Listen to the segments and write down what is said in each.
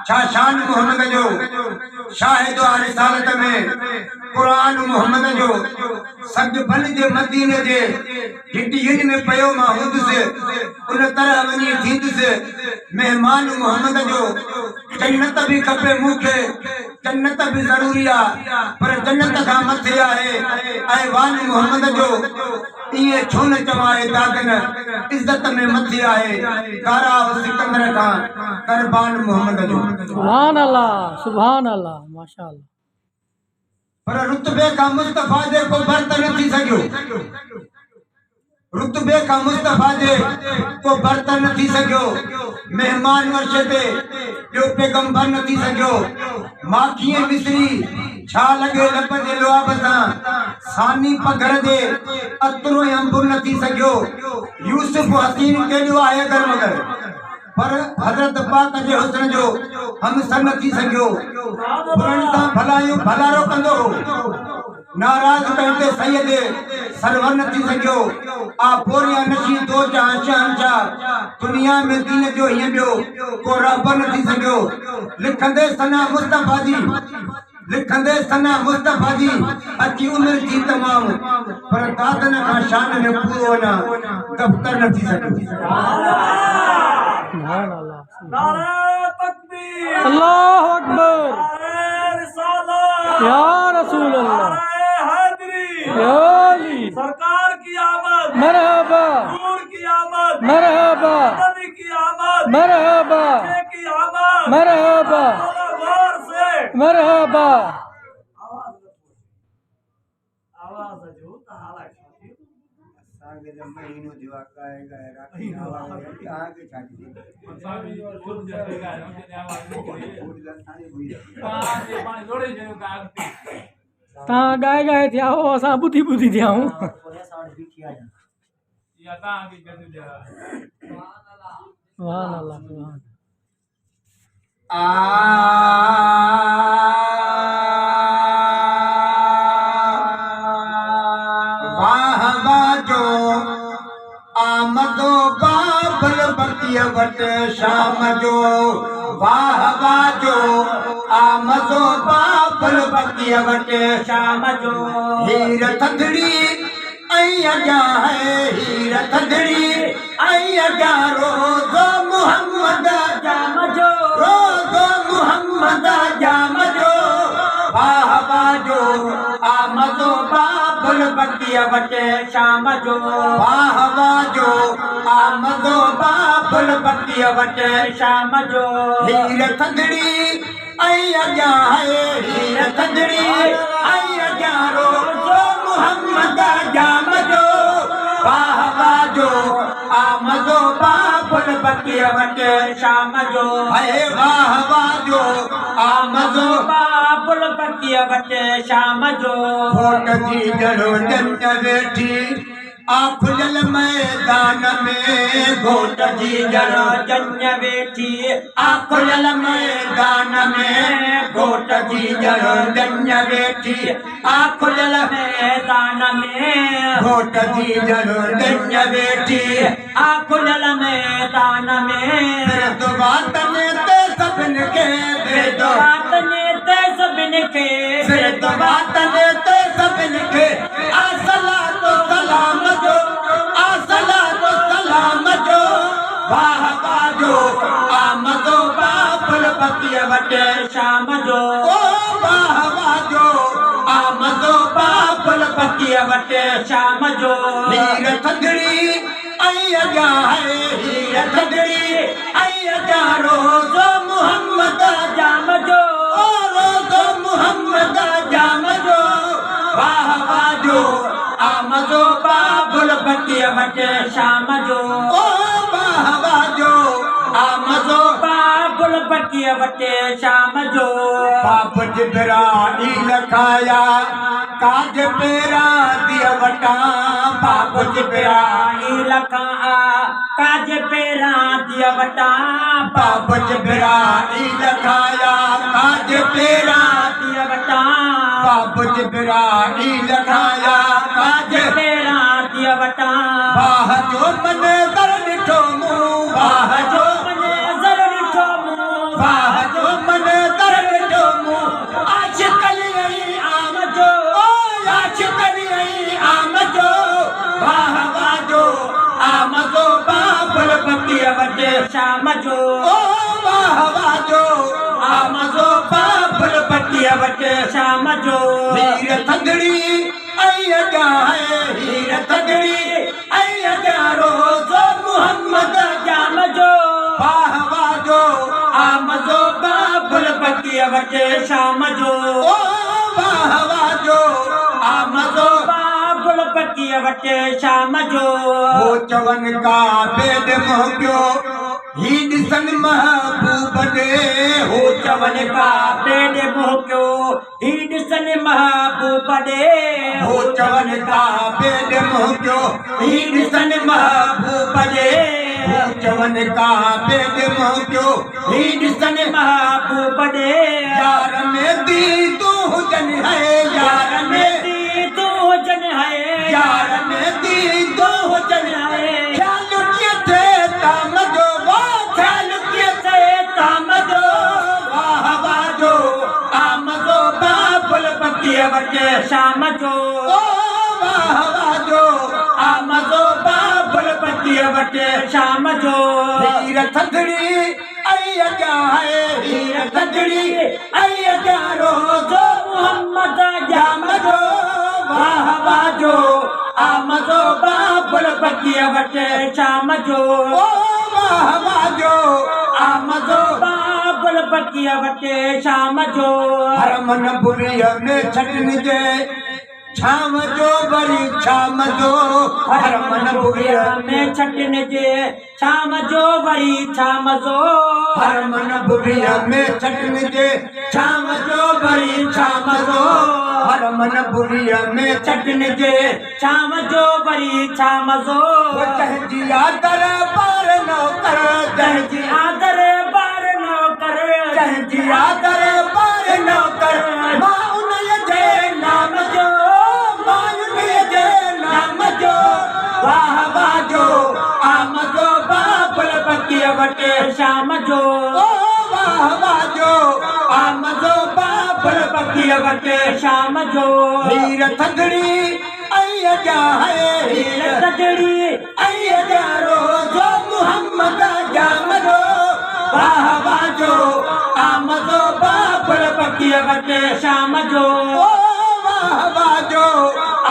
शान मोहम्मद जो शाहिद रिसालत में कुरान मोहम्मद जो सग बल जे मदीने जे जिटियुनि में पयो माहूद से उन तरह वनी थींद से मेहमान मोहम्मद जो जन्नत भी खपे मुखे जन्नत भी जरूरी आ पर जन्नत का मथे आहे ऐवान मोहम्मद जो ये छोन चवाए दागन इज्जत में मथे आहे कारा सिकंदर खान कुर्बान मोहम्मद जो सुभान अल्लाह माशाअल्लाह। पर रुतबे का मुस्तफा जे को बर्त न थी सकियो रुतबे का मुस्तफा जे को बर्त न थी सकियो मेहमान वर्ष ते जो पैगंबर न थी सकियो माखिए मिस्री छा लगे लब जे लुआब सां सानी पघर जे अतरो अंबुर न थी सकियो यूसुफ हसीन केॾो आहे अगर मगर पर हजरत पाक जे हुस्न जो हम सन थी सकियो पुरन ता भलायो भलारो कंदो नाराज कहते सैयद सरवर न थी सकियो आ पोरिया नशी दो शहंशाह दुनिया में दीन जो हिय बियो को रहबर न थी सकियो लिखंदे सना मुस्तफा जी अची उम्र थी तमाम पर दादन का शान में पूरो ना दफ्तर न थी सकियो। सुभान अल्लाह नारे तकबीर अल्लाहु अकबर नारे रिसालत या रसूल अल्लाह नारे हैदरी या अली सरकार की आमद मरहबा नूर की आमद मरहबा नबी की आमद मरहबा शेख की आमद मरहबा गौर से मरहबा आवाज जो ताला आगे जब महीनों दिवा काएगा राखी आवाज आगे छाड़ी दे सामी और खुद जगह है उनके आवाज नहीं करे फूट लसानी हुई पानी जोड़े जो का ता गाय गाय थिया हो असा बुद्धि बुद्धि थिया हूं थोड़े साउंड भी किया जा या ता की कर दे सुभान अल्लाह सुभान वाह वाजो आमदो बाबल बतिया वट शाम जो वाह वाजो आमदो बाबल बतिया वट शाम जो हीर थदड़ी आई अजा है हीर थदड़ी आई अजा रोज़ो मोहम्मद जाम जो रोज़ो मोहम्मद जाम जो वाह वाजो आमदो बाबल बतिया वटे शाम जो वाह वाजो आमदो बाबल बतिया वटे शाम जो हीर थदड़ी आई अजा है हीर थदड़ी आई अजा रोज़ो मोहम्मद जाम जो वाह वाजो आमदो बाबल बतिया वटे शाम जो है वाह वाजो आमदो बाबल बतिया वटे शाम जो फोट जी जड़ो जन्नत वेठी आखुल मैदान में घोट जी जड़ो जन्नत वेठी आखुल मैदान में घोट जी जड़ो जन्नत वेठी आखुल मैदान में घोट जी जड़ो जन्नत वेठी आखुल मैदान में तो बात में ते सबन के भेदो बात ने ते सबन के फिर तो बात ने ते सबन के असला तो सलाम जो असला तो सलाम जो वाह बाजो आमदो बाबल बतिया वटे शाम जो ओ वाह बाजो आमदो बाबल बतिया वटे शाम जो हीर थदड़ी आई अजा है हीर थदड़ी आई अजा रोज़ो मोहम्मद जाम जो रोज़ो मोहम्मद जाम जो वाह बाजो आमदो बाबल बतिया वटे शाम जो ओ वाह बाजो आमदो बाबल बतिया वटे शाम जो बाप जिब्राइल खाया काज पेरा दिया वटा बाप जिब्राइल खाया काज पेरा दिया वटा बाप जिब्राइल खाया काज पेरा दिया वटा बाप जिब्राइल खाया काज पेरा दिया वटा वाह जो मने दर ॾिठो मूं वाह जो मने दर ॾिठो मूं वाह जो जो ओ वाह वाह जो आम जो बाबुल पतिया वटे शाम जो हीर थदड़ी आई अॻियां है हीर थदड़ी आई अॻियां रोज़ो मोहम्मद जाम जो वाह वाह जो आम जो बाबुल पतिया वटे शाम जो ओ वाह वाह जो आम जो बाबुल पतिया वटे शाम जो वो चवन का बेद मोकियो ही ॾिसन महबूब ॾे हो चवन का बेद मोकियो ही ॾिसन महबूब ॾे हो चवन का बेद मोकियो ही ॾिसन महबूब ॾे हो चवन का बेद मोकियो ही ॾिसन महबूब ॾे यार में दी तू हुजन है यार में दी तू हुजन है यार में दी तू हुजन है ख्याल किए थे ताम जो ख्याल किए थे ताम जो वाह वाह जो आम जो बाबुल पतिया वटे शाम जो ओ वाह वाह जो आम जो बाबुल पतिया वटे शाम जो हीर थदड़ी आई अॻियां है हीर थदड़ी आई अॻियां रोज़ो मोहम्मद जाम जो वाह वाह जो आम जो बाबुल पतिया वटे शाम जो ओ वाह वाह जो आम जो बाबुल पतिया वटे शाम जो हर मन बुरीअ में छॾनि जे छाम जो वरी छाम जो हर मन बुरीअ में छटन जे शाम जो वरी शाम जो हर मन बुरीअ में छॾनि जे शाम जो वरी शाम जो हर मन बुरीअ में छटन जे शाम जो वरी शाम जो तंहिंजी आदर पार न कर तंहिंजी आदर बार न कर तंहिंजी आदर पार न कर मां उन्हीअ जे नाम जो मां उन्हीअ जे नाम जो वाह वाह जो आम जो बाबुल पतिया वटे शाम जो ओ वाह वाह जो आम जो बाबुल पतिया वटे शाम जो हीर थदड़ी आई अॻियां है हीर थदड़ी आई अॻियां रोज़ो मोहम्मद जाम जो वाह वाह जो आम जो बाबुल पतिया वटे शाम जो ओ वाह वाह जो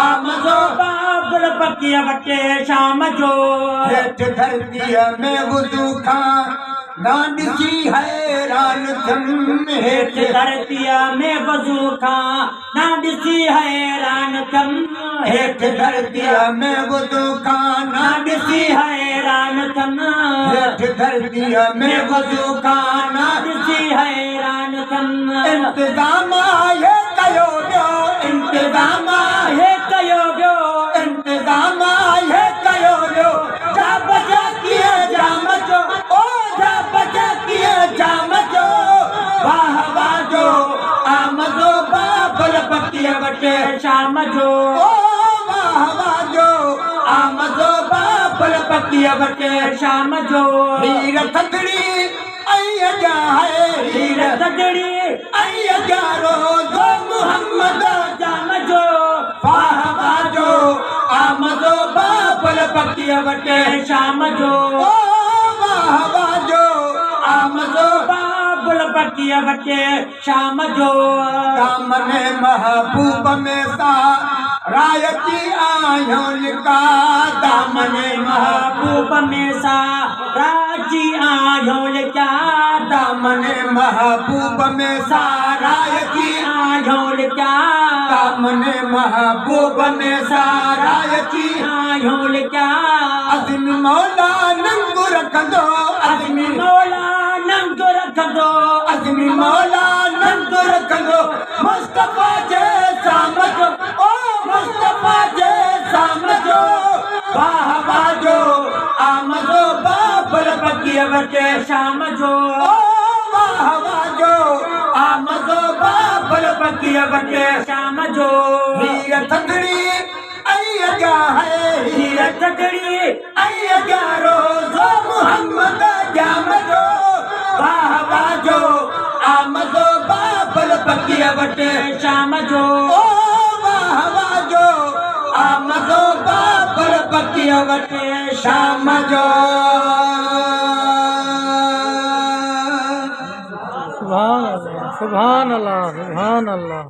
आम जो बाबुल पतिया वटे शाम जो हेठि धरतीअ में वुज़ू खां ना ॾिसी हैरान थियमि हेठि हेठि धरतीअ में वज़ू खां ना ॾिसी हैरान थियमि हेठि धरतीअ में वुज़ू खां ना ना ॾिसी हैरान थियमि हेठि धरतीअ में वुज़ू खां ना ॾिसी हैरान थियमि इंतज़ाम आहे कयो वियो इंतज़ाम आहे कयो वियो इंतज़ाम आहे कयो वियो जा बजा कीअं जाम जो ओ जा बजा कीअं जाम जो वाह वाह जो आम जो बाबुल पतिया वटे शाम जो ओ वाह वाह जो आम जो बाबुल पतिया वटे शाम जो हीर थदड़ी आई अॻियां है हीर थदड़ी आई अॻियां रोज़ो मोहम्मद जाम जो वाह वाह जो आम जो बाबुल पतिया वटे शाम जो ओ वाह वाह जो आम जो बाबुल पतिया वटे शाम जो दामन महबूब में सा रायती आहियो लिका दामन महबूब में सा राजी आयो लिका दामन महबूब में सा रायती आयो लिका दामन महबूब में सा रायती आयो लिका अज़मी मौला नंग रखंदो अज़मी मौला नंग रखंदो अज़मी मौला नंग रखंदो मुस्तफा जे सामजो ओ मुस्तफा जे सामजो वाह वाह जो आम जो बाबुल पतिया वटे शाम जो ओ वाह वाह जो आम जो बाबुल पतिया वटे शाम जो हीर थदड़ी आई अॻियां है हीर थदड़ी आई अॻियां रोज़ो मोहम्मद जाम जो वाह वाह जो आम जो बाबुल पतिया वटे शाम जो ओ वाह वाह जो आम जो बाबुल पतिया वटे शाम शाम जो सुभान अल्लाह सुभान अल्लाह सुभान अल्लाह।